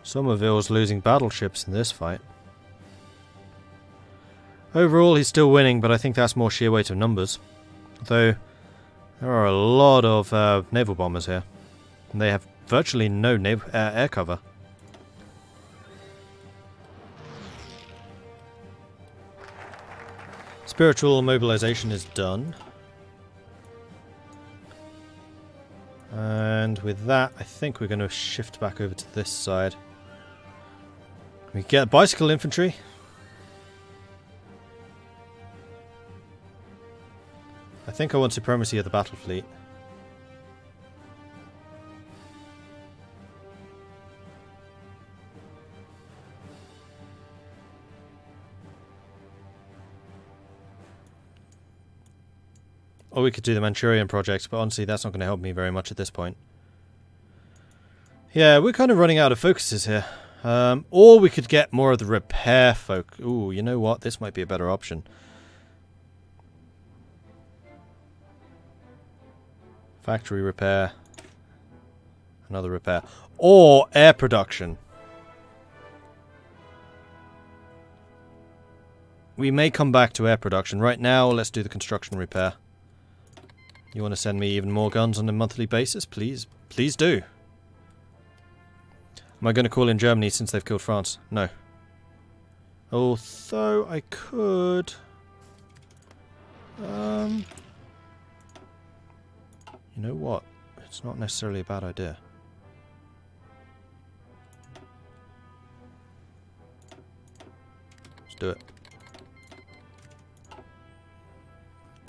Somerville's losing battleships in this fight. Overall, he's still winning, but I think that's more sheer weight of numbers. Though, there are a lot of naval bombers here. And they have virtually no air cover. Spiritual mobilization is done. And with that, I think we're going to shift back over to this side. We get bicycle infantry. I think I want supremacy of the battle fleet. Or we could do the Manchurian project, but honestly that's not going to help me very much at this point. Yeah, we're kind of running out of focuses here. Or we could get more of the repair folk. Ooh, you know what? This might be a better option. Factory repair. Another repair. Or air production. We may come back to air production. Right now, let's do the construction repair. You want to send me even more guns on a monthly basis? Please. Please do. Am I going to call in Germany since they've killed France? No. Although I could... You know what? It's not necessarily a bad idea. Let's do it.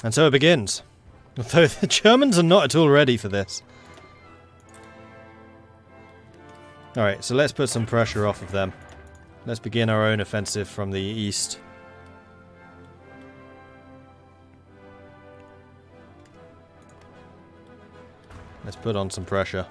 And so it begins. Although the Germans are not at all ready for this. Alright, so let's put some pressure off of them. Let's begin our own offensive from the east. Let's put on some pressure.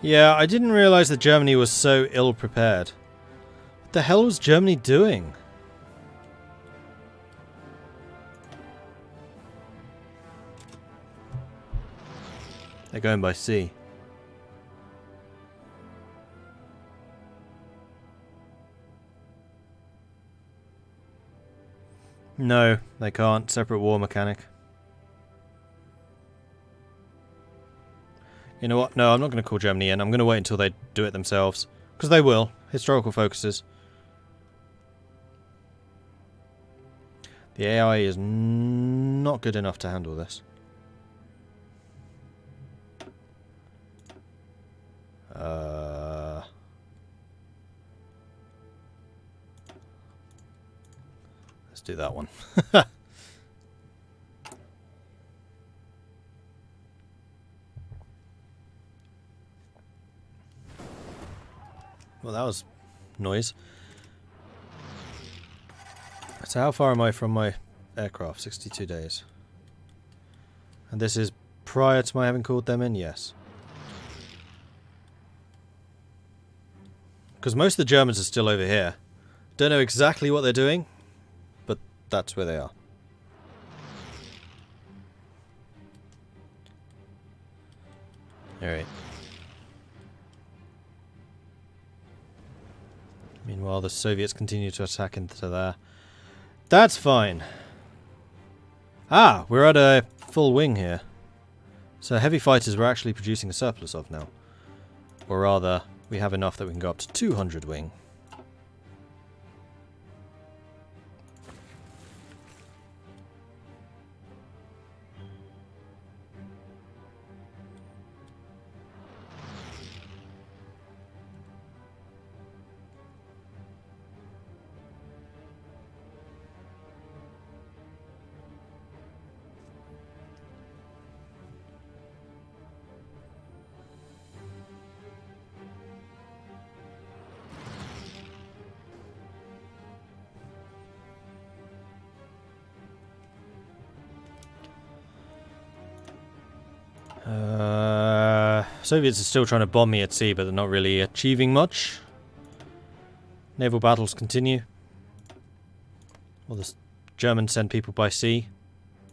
Yeah, I didn't realize that Germany was so ill-prepared. What the hell was Germany doing? They're going by sea. No, they can't. Separate war mechanic. You know what? No, I'm not going to call Germany in. I'm going to wait until they do it themselves. Because they will. Historical focuses. The AI is not good enough to handle this. Let's do that one. Well, that was noise. So how far am I from my aircraft? 62 days. And this is prior to my having called them in? Yes. Because most of the Germans are still over here. Don't know exactly what they're doing, but that's where they are. Alright. Meanwhile, the Soviets continue to attack into there. That's fine. Ah, we're at a full wing here. So heavy fighters we're actually producing a surplus of now. Or rather, we have enough that we can go up to 200 wing. Soviets are still trying to bomb me at sea, but they're not really achieving much. Naval battles continue. Well, the Germans send people by sea.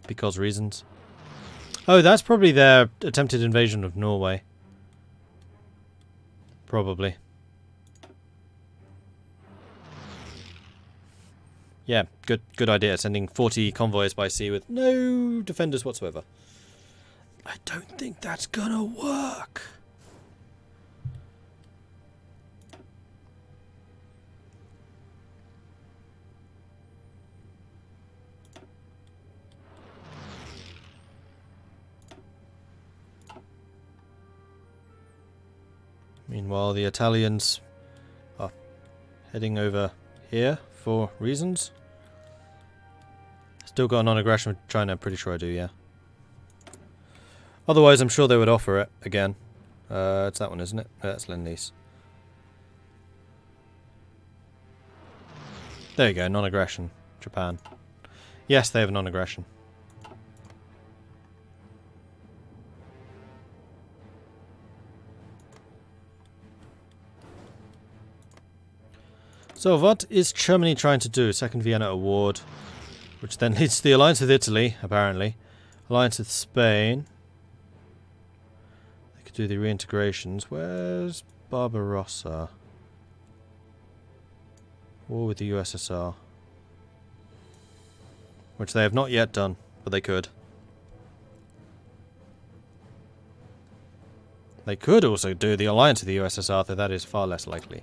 Because reasons. Oh, that's probably their attempted invasion of Norway. Probably. Yeah, good idea. Sending 40 convoys by sea with no defenders whatsoever. I don't think that's gonna work. Meanwhile, the Italians are heading over here for reasons. Still got a non-aggression with China, I'm pretty sure I do, yeah. Otherwise, I'm sure they would offer it again. It's that one, isn't it? That's Lend-Lease. There you go, non-aggression. Japan. Yes, they have non-aggression. So what is Germany trying to do? Second Vienna Award. Which then leads to the alliance with Italy, apparently. Alliance with Spain. They could do the reintegrations. Where's Barbarossa? War with the USSR. Which they have not yet done, but they could. They could also do the alliance with the USSR, though that is far less likely.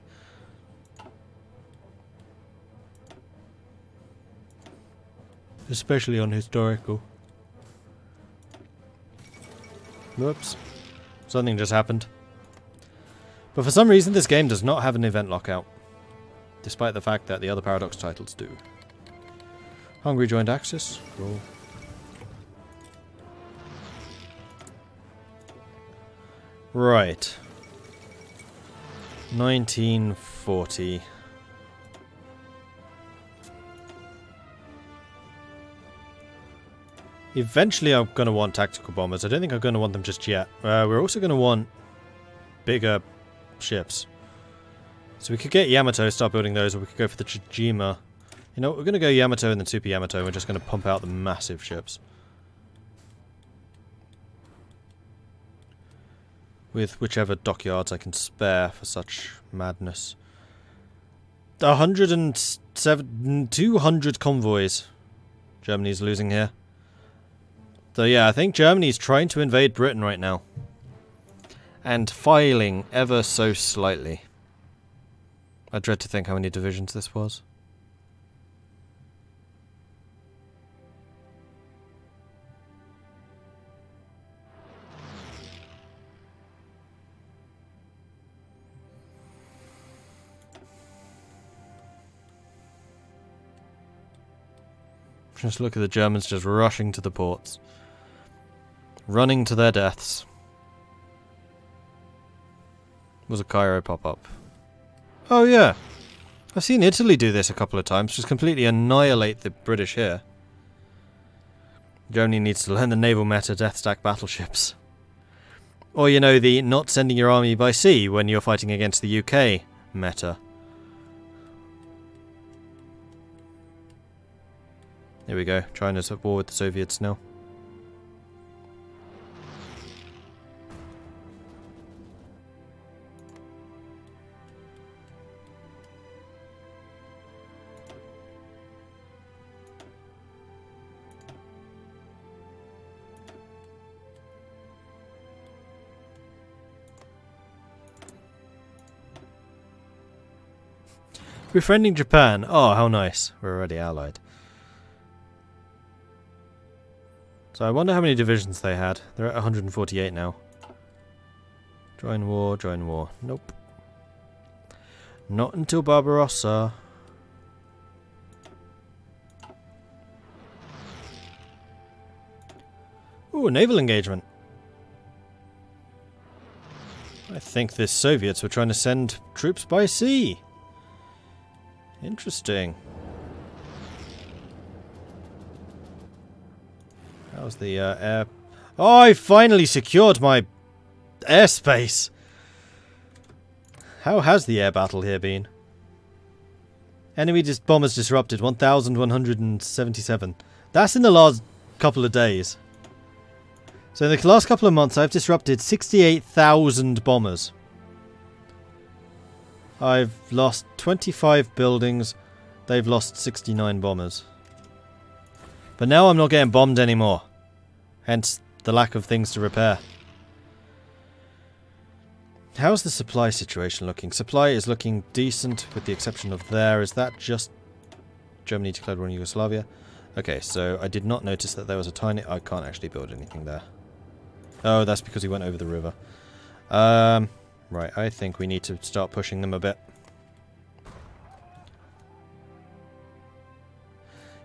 Especially on historical. Whoops. Something just happened. But for some reason this game does not have an event lockout. Despite the fact that the other Paradox titles do. Hungary joined Axis. Cool. Right. 1940. Eventually I'm going to want tactical bombers. I don't think I'm going to want them just yet. We're also going to want bigger ships. So we could get Yamato, start building those, or we could go for the Chijima. You know what, we're going to go Yamato and then Super Yamato, and we're just going to pump out the massive ships. With whichever dockyards I can spare for such madness. 200 convoys Germany's losing here. So yeah, I think Germany's trying to invade Britain right now. And filing ever so slightly. I dread to think how many divisions this was. Just look at the Germans just rushing to the ports. Running to their deaths. Was a Cairo pop-up. Oh yeah. I've seen Italy do this a couple of times. Just completely annihilate the British here. Germany needs to learn the naval meta death stack battleships. Or, you know, the not sending your army by sea when you're fighting against the UK meta. Here we go. China's at war with the Soviets now. Befriending Japan. Oh, how nice. We're already allied. So I wonder how many divisions they had. They're at 148 now. Join war, join war. Nope. Not until Barbarossa. Ooh, naval engagement. I think the Soviets were trying to send troops by sea. Interesting. How's the air... Oh, I finally secured my airspace. How has the air battle here been? Enemy bombers disrupted 1,177. That's in the last couple of days. So in the last couple of months I've disrupted 68,000 bombers. I've lost 25 buildings. They've lost 69 bombers. But now I'm not getting bombed anymore. Hence the lack of things to repair. How's the supply situation looking? Supply is looking decent with the exception of there. Is that just Germany declared war on Yugoslavia? Okay, so I did not notice that there was a tiny... I can't actually build anything there. Oh, that's because he went over the river. Right, I think we need to start pushing them a bit. You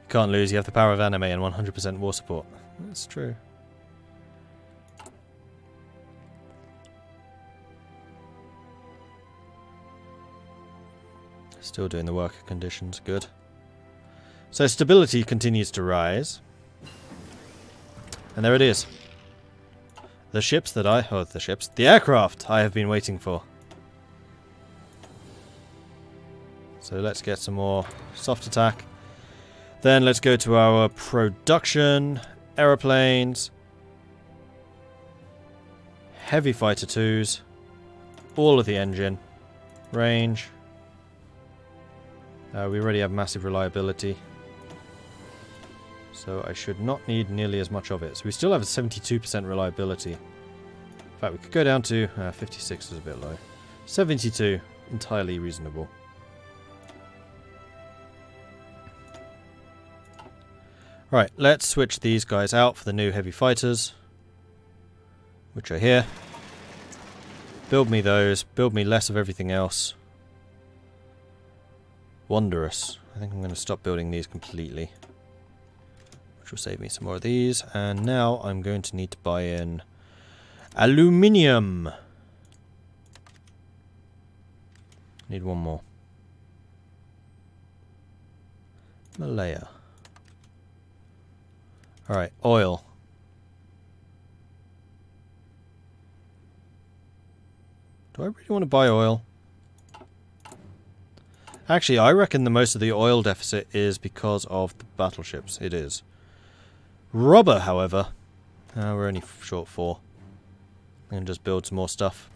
can't lose, you have the power of anime and 100% war support. That's true. Still doing the worker conditions, good. So stability continues to rise. And there it is. The ships that the aircraft I have been waiting for. So let's get some more soft attack. Then let's go to our production. Aeroplanes. Heavy fighter 2s. All of the engine. Range. We already have massive reliability. So I should not need nearly as much of it. So we still have a 72% reliability. In fact, we could go down to 56 is a bit low. 72, entirely reasonable. Right, let's switch these guys out for the new heavy fighters, which are here. Build me those. Build me less of everything else. Wondrous. I think I'm going to stop building these completely. Which will save me some more of these. And now I'm going to need to buy in aluminium. Need one more. Malaya. Alright, oil. Do I really want to buy oil? Actually, I reckon the most of the oil deficit is because of the battleships. It is. Rubber, however, we're only short 4. And just build some more stuff.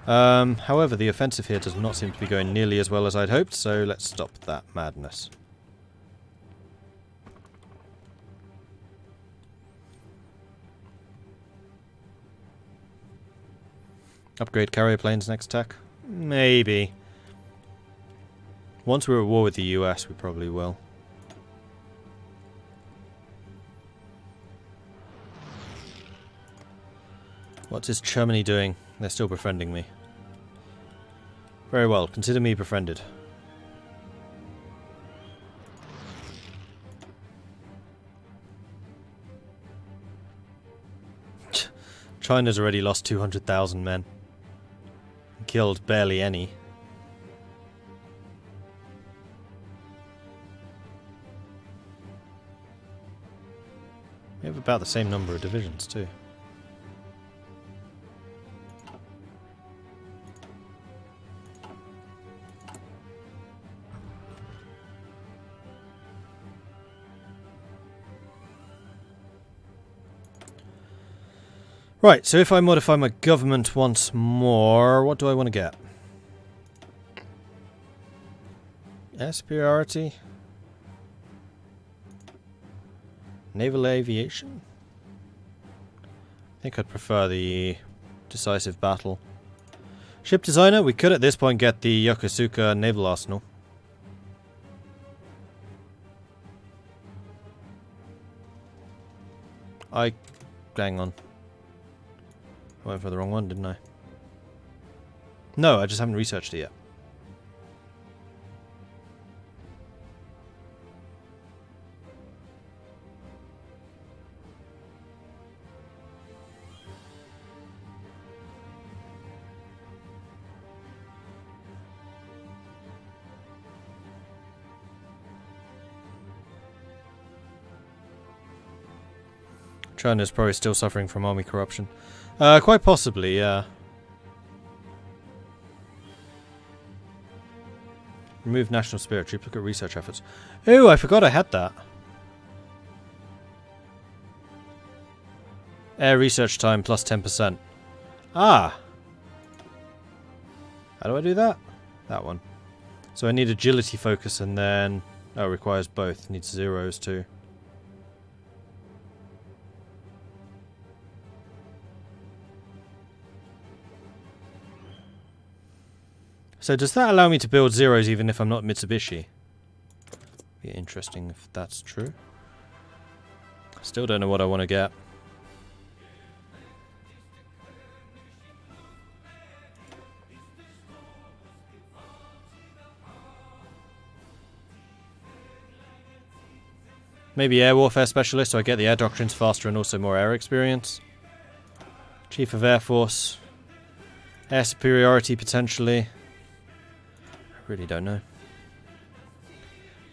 However, the offensive here does not seem to be going nearly as well as I'd hoped, so let's stop that madness. Upgrade carrier planes next attack? Maybe. Once we're at war with the US, we probably will. What is Germany doing? They're still befriending me. Very well, consider me befriended. China's already lost 200,000 men. Killed barely any. We have about the same number of divisions too. Right, so if I modify my government once more, what do I want to get? Superiority? Naval aviation? I think I'd prefer the decisive battle. Ship designer? We could at this point get the Yokosuka naval arsenal. Hang on. I went for the wrong one, didn't I? No, I just haven't researched it yet. China's probably still suffering from army corruption. Quite possibly, yeah. Remove national spirit, duplicate research efforts. Oh, I forgot I had that. Air research time plus 10%. Ah! How do I do that? That one. So I need agility focus and then... Oh, it requires both. Needs zeros too. So does that allow me to build zeros even if I'm not Mitsubishi? Be interesting if that's true. Still don't know what I want to get. Maybe air warfare specialist so I get the air doctrines faster and also more air experience. Chief of Air Force. Air superiority potentially. I really don't know.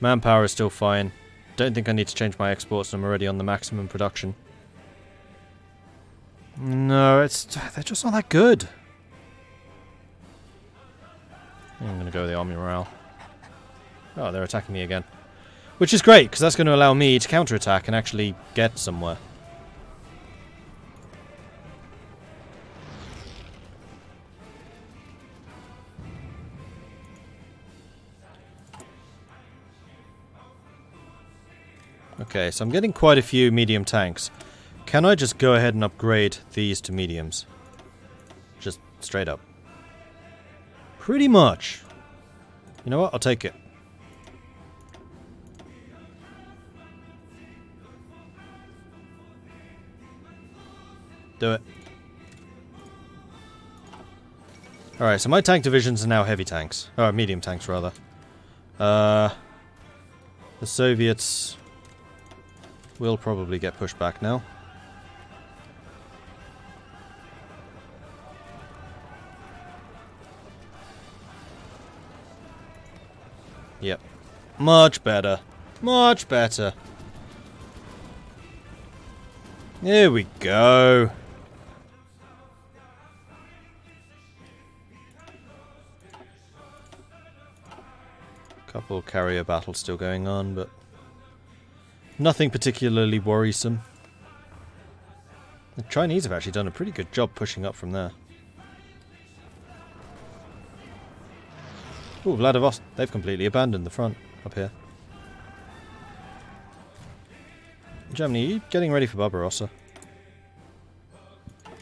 Manpower is still fine. Don't think I need to change my exports. I'm already on the maximum production. No, they're just not that good. I'm going to go with the army morale. Oh, they're attacking me again. Which is great, because that's going to allow me to counterattack and actually get somewhere. Okay, so I'm getting quite a few medium tanks. Can I just go ahead and upgrade these to mediums? Just straight up. Pretty much. You know what? I'll take it. Do it. Alright, so my tank divisions are now heavy tanks. Oh, medium tanks, rather. The Soviets will probably get pushed back now. Yep. Much better. Much better. There we go. Couple carrier battles still going on, but nothing particularly worrisome. The Chinese have actually done a pretty good job pushing up from there. Ooh, Vladivostok. They've completely abandoned the front up here. Germany, are you getting ready for Barbarossa?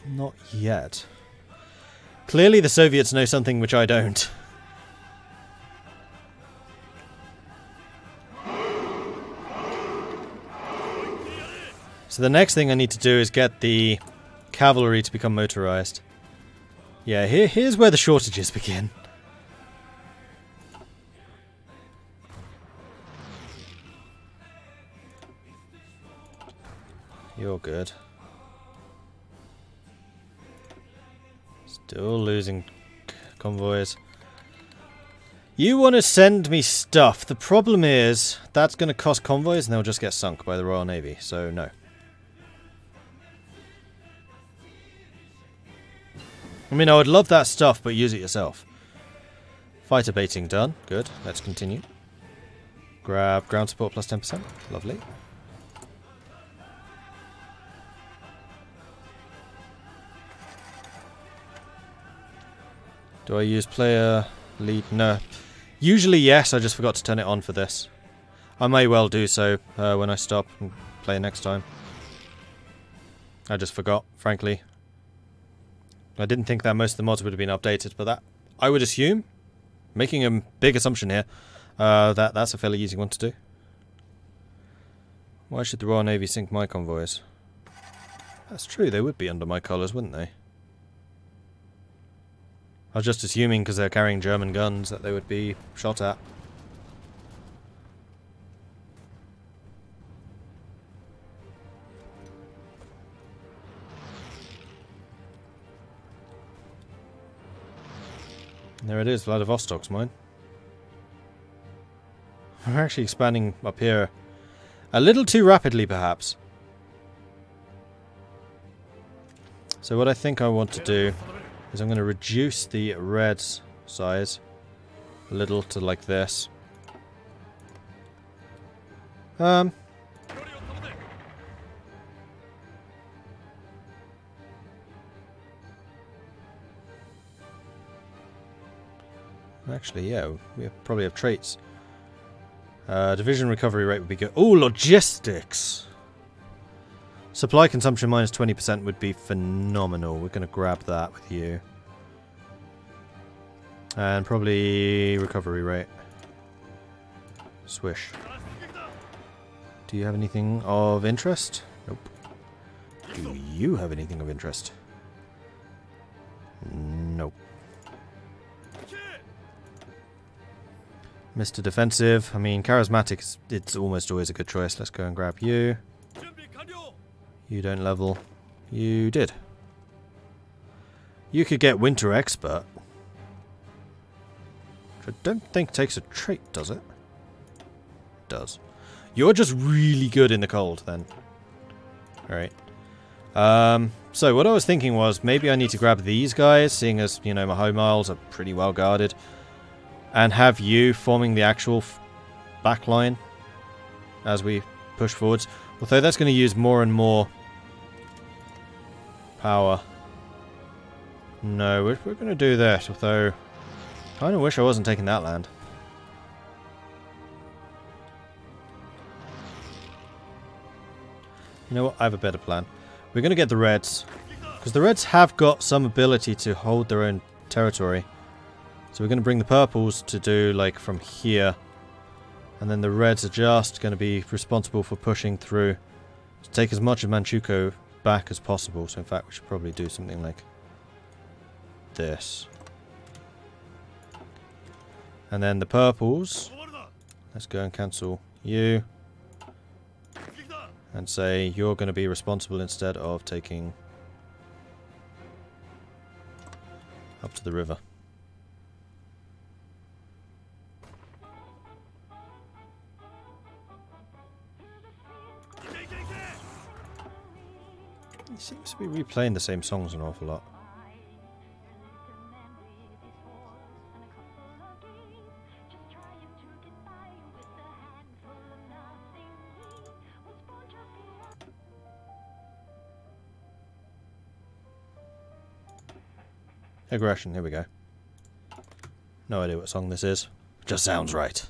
Not yet. Clearly the Soviets know something which I don't. So the next thing I need to do is get the cavalry to become motorized. Yeah, here's where the shortages begin. You're good. Still losing convoys. You want to send me stuff. The problem is, that's going to cost convoys and they'll just get sunk by the Royal Navy, so no. I mean, I would love that stuff, but use it yourself. Fighter baiting done. Good. Let's continue. Grab ground support plus 10%. Lovely. Do I use player lead? No. Usually yes, I just forgot to turn it on for this. I may well do so when I stop and play next time. I just forgot, frankly. I didn't think that most of the mods would have been updated, but that, I would assume, making a big assumption here, that's a fairly easy one to do. Why should the Royal Navy sink my convoys? That's true, they would be under my colours, wouldn't they? I was just assuming because they're carrying German guns that they would be shot at. And there it is, Vladivostok's mine. We're actually expanding up here a little too rapidly, perhaps. So what I think I want to do is I'm going to reduce the red size a little to like this. Actually, yeah, we probably have traits. Division recovery rate would be good. Oh, logistics! Supply consumption minus 20% would be phenomenal. We're going to grab that with you. And probably recovery rate. Swish. Do you have anything of interest? Nope. Do you have anything of interest? Nope. Mr. Defensive. I mean, charismatic, it's almost always a good choice. Let's go and grab you. You don't level. You did. You could get Winter Expert. Which I don't think takes a trait, does it? It does. You're just really good in the cold, then. Alright. So what I was thinking was, maybe I need to grab these guys, seeing as, you know, my home miles are pretty well guarded. And have you forming the actual back line as we push forwards. Although that's going to use more and more power. No, we're going to do that, although I kind of wish I wasn't taking that land. You know what? I have a better plan. We're going to get the Reds, because the Reds have got some ability to hold their own territory. So we're going to bring the Purples to do, like, from here. And then the Reds are just going to be responsible for pushing through to take as much of Manchukuo back as possible. So in fact, we should probably do something like this. And then the Purples, let's go and cancel you. And say you're going to be responsible instead of taking up to the river. He seems to be replaying the same songs an awful lot. Aggression, here we go. No idea what song this is. Just sounds right.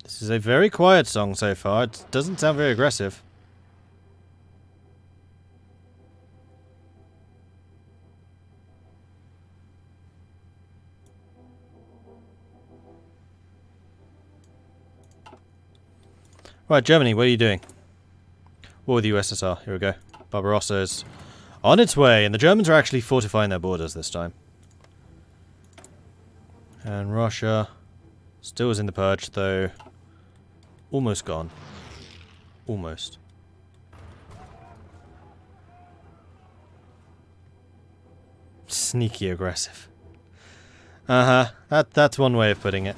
This is a very quiet song so far. It doesn't sound very aggressive. Right, Germany, what are you doing? War with the USSR. Here we go. Barbarossa is on its way, and the Germans are actually fortifying their borders this time. And Russia still is in the purge, though almost gone. Almost. Sneaky aggressive. That's one way of putting it.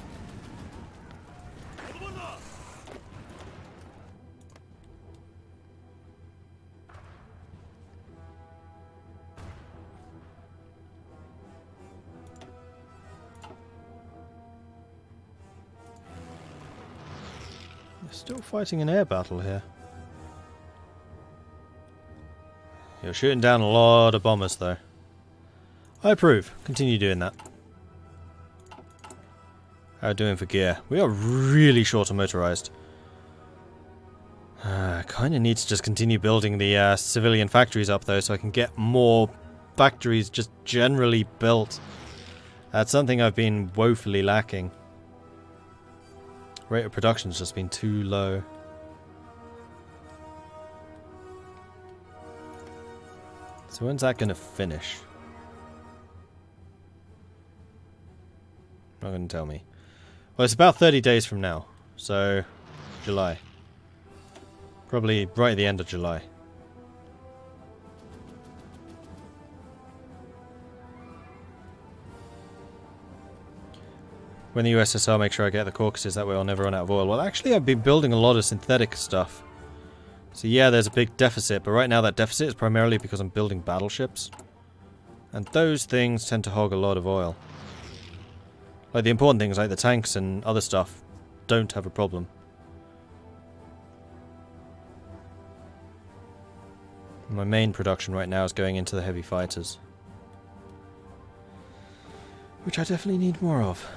Still fighting an air battle here. You're shooting down a lot of bombers, though. I approve. Continue doing that. How are we doing for gear? We are really short on motorized. I kind of need to just continue building the civilian factories up, though, so I can get more factories just generally built. That's something I've been woefully lacking. Rate of production's just been too low. So when's that going to finish? Not going to tell me. Well, it's about 30 days from now. So, July. Probably right at the end of July. When the USSR, make sure I get the Caucasus, that way I'll never run out of oil. Well, actually, I've been building a lot of synthetic stuff. So yeah, there's a big deficit, but right now that deficit is primarily because I'm building battleships. And those things tend to hog a lot of oil. Like the important things, like the tanks and other stuff, don't have a problem. My main production right now is going into the heavy fighters. Which I definitely need more of.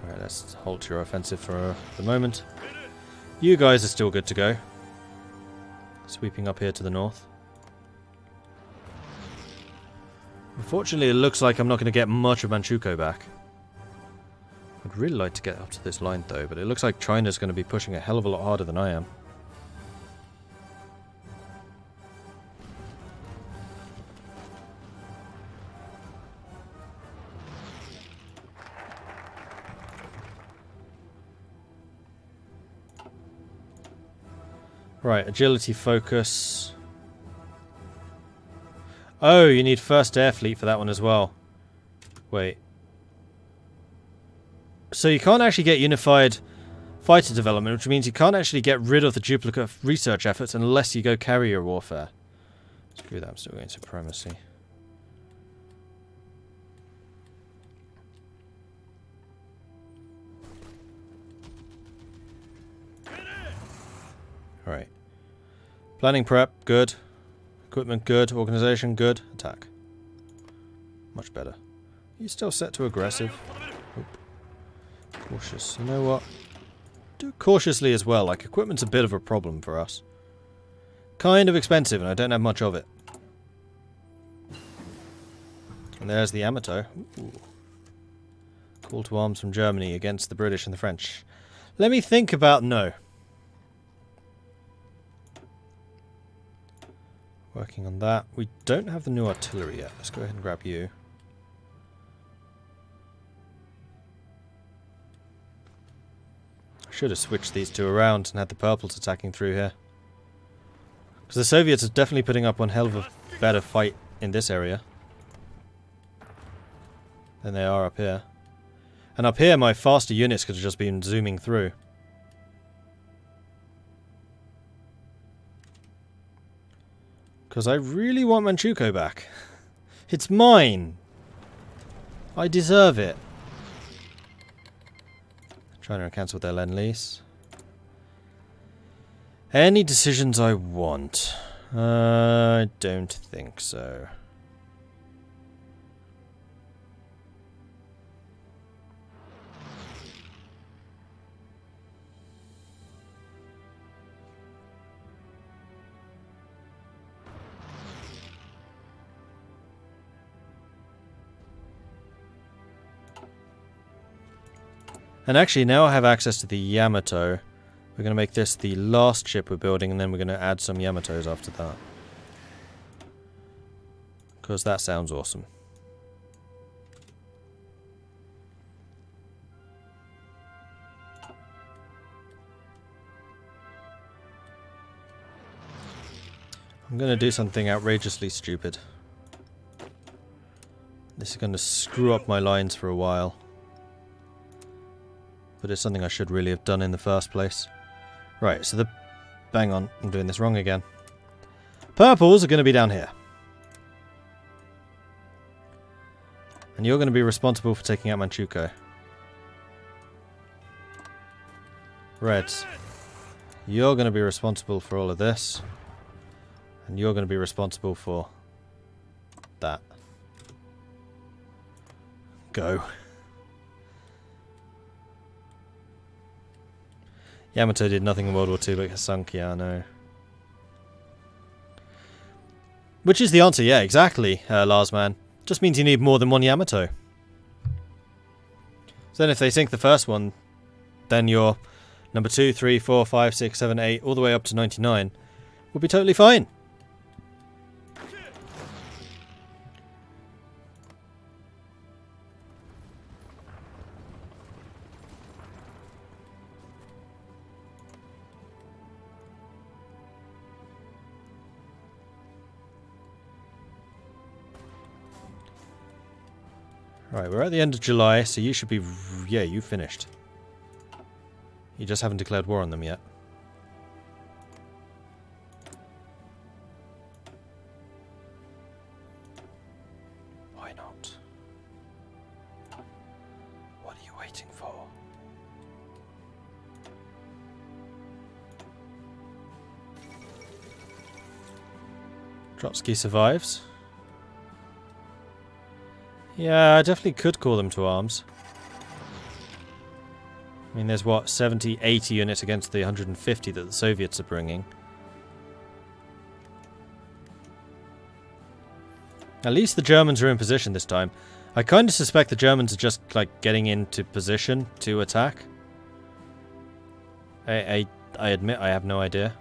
Alright, let's halt your offensive for the moment. You guys are still good to go. Sweeping up here to the north. Unfortunately, it looks like I'm not going to get much of Manchukuo back. I'd really like to get up to this line though, but it looks like China's going to be pushing a hell of a lot harder than I am. Right, agility focus. Oh, you need first air fleet for that one as well. Wait. So you can't actually get unified fighter development, which means you can't actually get rid of the duplicate research efforts unless you go carrier warfare. Screw that, I'm still going supremacy. Alright. Planning prep, good. Equipment, good. Organization, good. Attack. Much better. You still set to aggressive. Oop. Cautious. You know what? Do it cautiously as well. Like, equipment's a bit of a problem for us. Kind of expensive, and I don't have much of it. And there's the Yamato. Ooh. Call to arms from Germany against the British and the French. Let me think about no. Working on that. We don't have the new artillery yet. Let's go ahead and grab you. I should have switched these two around and had the purples attacking through here. Because the Soviets are definitely putting up one hell of a better fight in this area than they are up here. And up here my faster units could have just been zooming through. Because I really want Manchukuo back. It's mine! I deserve it. Trying to cancel their Lend-Lease. Any decisions I want? I don't think so. And actually, now I have access to the Yamato. We're going to make this the last ship we're building, and then we're going to add some Yamatos after that. Because that sounds awesome. I'm going to do something outrageously stupid. This is going to screw up my lines for a while. But it's something I should really have done in the first place. Right, so the... Bang on, I'm doing this wrong again. Purples are going to be down here. And you're going to be responsible for taking out Manchukuo. Reds. You're going to be responsible for all of this. And you're going to be responsible for... that. Go. Yamato did nothing in World War II, but has sunk, yeah, I know. Which is the answer, yeah, exactly, Larsman. Just means you need more than one Yamato. So then if they sink the first one, then your number 2, 3, 4, 5, 6, 7, 8, all the way up to 99 will be totally fine. Right, we're at the end of July, so you should be... Yeah, you finished. You just haven't declared war on them yet. Why not? What are you waiting for? Trotsky survives. Yeah, I definitely could call them to arms. I mean, there's what, 70, 80 units against the 150 that the Soviets are bringing. At least the Germans are in position this time. I kind of suspect the Germans are just, like, getting into position to attack. I admit I have no idea.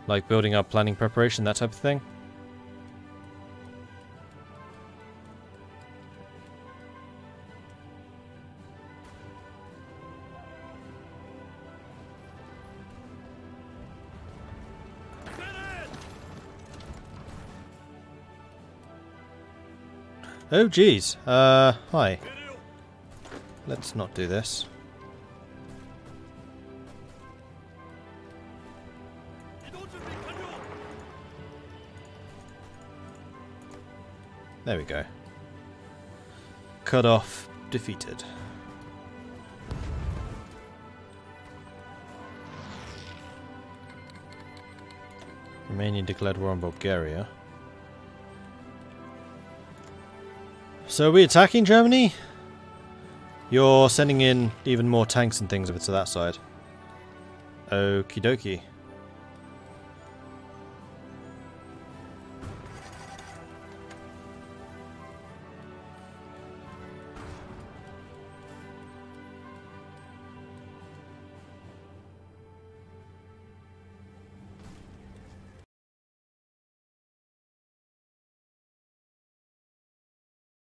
Like building up planning preparation, that type of thing. Oh geez, hi. Let's not do this. There we go. Cut off, defeated. Romania declared war on Bulgaria. So are we attacking Germany? You're sending in even more tanks and things over to that side. Okie dokie.